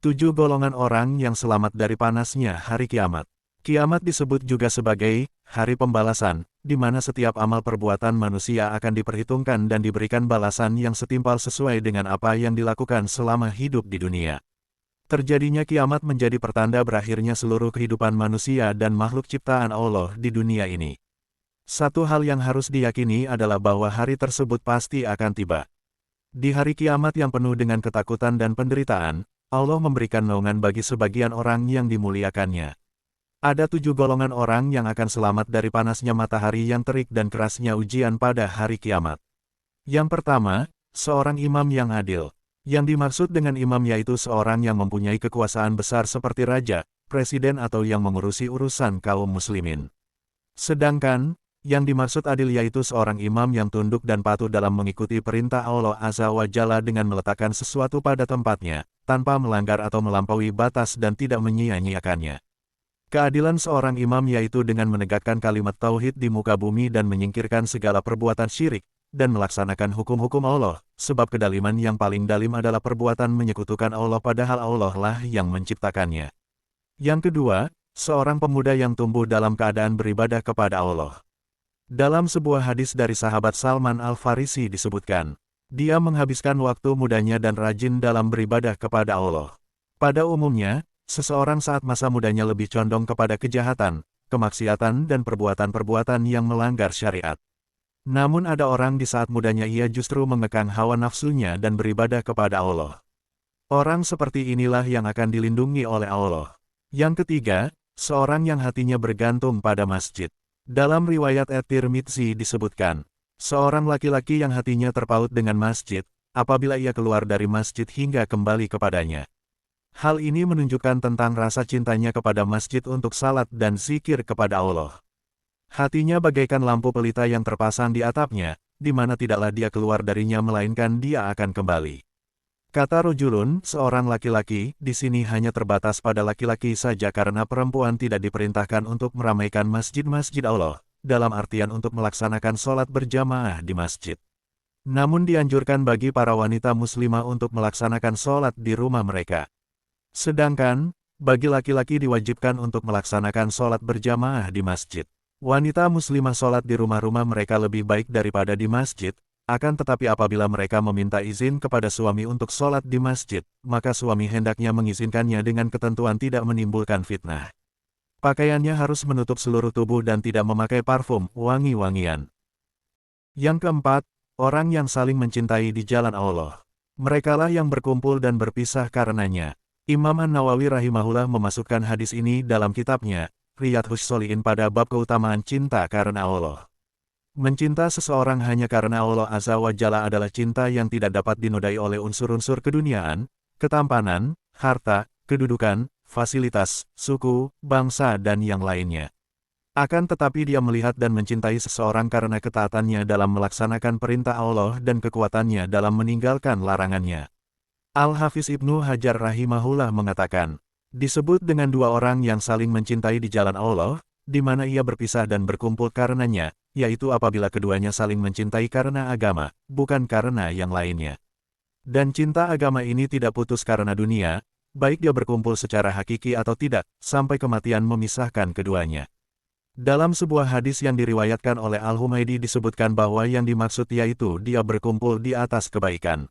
7 golongan orang yang selamat dari panasnya hari kiamat. Kiamat disebut juga sebagai hari pembalasan, di mana setiap amal perbuatan manusia akan diperhitungkan dan diberikan balasan yang setimpal sesuai dengan apa yang dilakukan selama hidup di dunia. Terjadinya kiamat menjadi pertanda berakhirnya seluruh kehidupan manusia dan makhluk ciptaan Allah di dunia ini. Satu hal yang harus diyakini adalah bahwa hari tersebut pasti akan tiba. Di hari kiamat yang penuh dengan ketakutan dan penderitaan, Allah memberikan naungan bagi sebagian orang yang dimuliakannya. Ada 7 golongan orang yang akan selamat dari panasnya matahari yang terik dan kerasnya ujian pada hari kiamat. Yang pertama, seorang imam yang adil. Yang dimaksud dengan imam yaitu seorang yang mempunyai kekuasaan besar seperti raja, presiden atau yang mengurusi urusan kaum muslimin. Sedangkan, yang dimaksud adil yaitu seorang imam yang tunduk dan patuh dalam mengikuti perintah Allah Azza wa Jalla dengan meletakkan sesuatu pada tempatnya, tanpa melanggar atau melampaui batas dan tidak menyia-nyiakannya. Keadilan seorang imam yaitu dengan menegakkan kalimat tauhid di muka bumi dan menyingkirkan segala perbuatan syirik, dan melaksanakan hukum-hukum Allah, sebab kedaliman yang paling dalim adalah perbuatan menyekutukan Allah padahal Allah lah yang menciptakannya. Yang kedua, seorang pemuda yang tumbuh dalam keadaan beribadah kepada Allah. Dalam sebuah hadis dari sahabat Salman Al-Farisi disebutkan, dia menghabiskan waktu mudanya dan rajin dalam beribadah kepada Allah. Pada umumnya, seseorang saat masa mudanya lebih condong kepada kejahatan, kemaksiatan dan perbuatan-perbuatan yang melanggar syariat. Namun ada orang di saat mudanya ia justru mengekang hawa nafsunya dan beribadah kepada Allah. Orang seperti inilah yang akan dilindungi oleh Allah. Yang ketiga, seorang yang hatinya bergantung pada masjid. Dalam riwayat At-Tirmidzi disebutkan, seorang laki-laki yang hatinya terpaut dengan masjid, apabila ia keluar dari masjid hingga kembali kepadanya. Hal ini menunjukkan tentang rasa cintanya kepada masjid untuk salat dan zikir kepada Allah. Hatinya bagaikan lampu pelita yang terpasang di atapnya, di mana tidaklah dia keluar darinya melainkan dia akan kembali. Kata rojulun, seorang laki-laki, di sini hanya terbatas pada laki-laki saja karena perempuan tidak diperintahkan untuk meramaikan masjid-masjid Allah, dalam artian untuk melaksanakan sholat berjamaah di masjid. Namun dianjurkan bagi para wanita muslimah untuk melaksanakan sholat di rumah mereka. Sedangkan, bagi laki-laki diwajibkan untuk melaksanakan sholat berjamaah di masjid. Wanita muslimah sholat di rumah-rumah mereka lebih baik daripada di masjid. Akan tetapi apabila mereka meminta izin kepada suami untuk sholat di masjid, maka suami hendaknya mengizinkannya dengan ketentuan tidak menimbulkan fitnah. Pakaiannya harus menutup seluruh tubuh dan tidak memakai parfum, wangi-wangian. Yang keempat, orang yang saling mencintai di jalan Allah. Merekalah yang berkumpul dan berpisah karenanya. Imam An-Nawawi rahimahullah memasukkan hadis ini dalam kitabnya, Riyadhus Shalihin pada bab keutamaan cinta karena Allah. Mencinta seseorang hanya karena Allah Azza wa Jalla adalah cinta yang tidak dapat dinodai oleh unsur-unsur keduniaan, ketampanan, harta, kedudukan, fasilitas, suku, bangsa dan yang lainnya. Akan tetapi dia melihat dan mencintai seseorang karena ketaatannya dalam melaksanakan perintah Allah dan kekuatannya dalam meninggalkan larangannya. Al-Hafiz Ibnu Hajar rahimahullah mengatakan, disebut dengan dua orang yang saling mencintai di jalan Allah, di mana ia berpisah dan berkumpul karenanya, yaitu apabila keduanya saling mencintai karena agama, bukan karena yang lainnya. Dan cinta agama ini tidak putus karena dunia, baik dia berkumpul secara hakiki atau tidak, sampai kematian memisahkan keduanya. Dalam sebuah hadis yang diriwayatkan oleh Al-Humaydi disebutkan bahwa yang dimaksud yaitu dia berkumpul di atas kebaikan.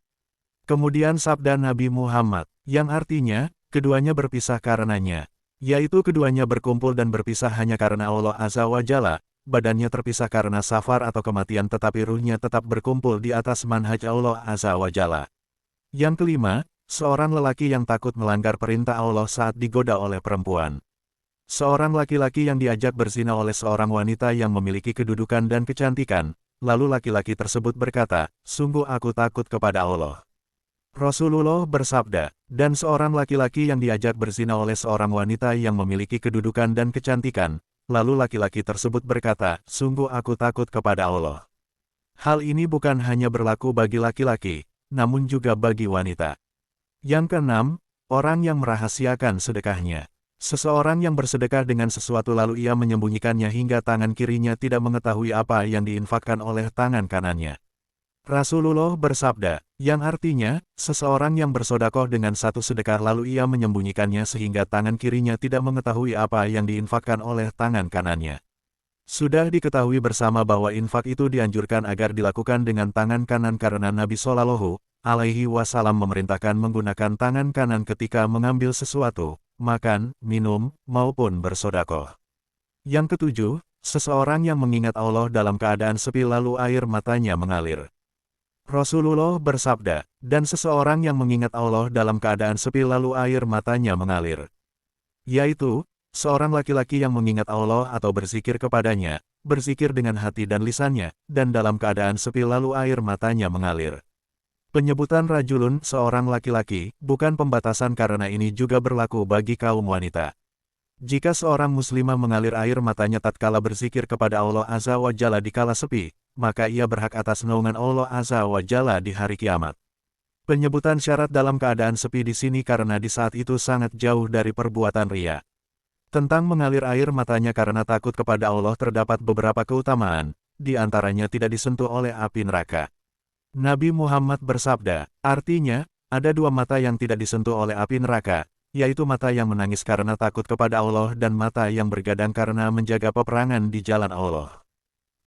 Kemudian sabda Nabi Muhammad, yang artinya, keduanya berpisah karenanya, yaitu keduanya berkumpul dan berpisah hanya karena Allah Azza wa Jalla, badannya terpisah karena safar atau kematian tetapi ruhnya tetap berkumpul di atas manhaj Allah Azza wa Jalla. Yang kelima, seorang lelaki yang takut melanggar perintah Allah saat digoda oleh perempuan. Seorang laki-laki yang diajak berzina oleh seorang wanita yang memiliki kedudukan dan kecantikan, lalu laki-laki tersebut berkata, "Sungguh aku takut kepada Allah." Rasulullah bersabda, dan seorang laki-laki yang diajak berzina oleh seorang wanita yang memiliki kedudukan dan kecantikan, lalu laki-laki tersebut berkata, "Sungguh aku takut kepada Allah." Hal ini bukan hanya berlaku bagi laki-laki, namun juga bagi wanita. Yang keenam, orang yang merahasiakan sedekahnya. Seseorang yang bersedekah dengan sesuatu lalu ia menyembunyikannya hingga tangan kirinya tidak mengetahui apa yang diinfakkan oleh tangan kanannya. Rasulullah bersabda, yang artinya, seseorang yang bersodakoh dengan satu sedekah lalu ia menyembunyikannya sehingga tangan kirinya tidak mengetahui apa yang diinfakkan oleh tangan kanannya. Sudah diketahui bersama bahwa infak itu dianjurkan agar dilakukan dengan tangan kanan karena Nabi Shallallahu Alaihi Wasallam memerintahkan menggunakan tangan kanan ketika mengambil sesuatu, makan, minum, maupun bersodakoh. Yang ketujuh, seseorang yang mengingat Allah dalam keadaan sepi lalu air matanya mengalir. Rasulullah bersabda, dan seseorang yang mengingat Allah dalam keadaan sepi lalu air matanya mengalir. Yaitu, seorang laki-laki yang mengingat Allah atau berzikir kepadanya, berzikir dengan hati dan lisannya, dan dalam keadaan sepi lalu air matanya mengalir. Penyebutan rajulun seorang laki-laki, bukan pembatasan karena ini juga berlaku bagi kaum wanita. Jika seorang muslimah mengalir air matanya tatkala berzikir kepada Allah Azza wa Jalla di kala sepi, maka ia berhak atas naungan Allah Azza wa Jalla di hari kiamat. Penyebutan syarat dalam keadaan sepi di sini karena di saat itu sangat jauh dari perbuatan riya. Tentang mengalir air matanya karena takut kepada Allah terdapat beberapa keutamaan, di antaranya tidak disentuh oleh api neraka. Nabi Muhammad bersabda, artinya, ada dua mata yang tidak disentuh oleh api neraka, yaitu mata yang menangis karena takut kepada Allah dan mata yang bergadang karena menjaga peperangan di jalan Allah.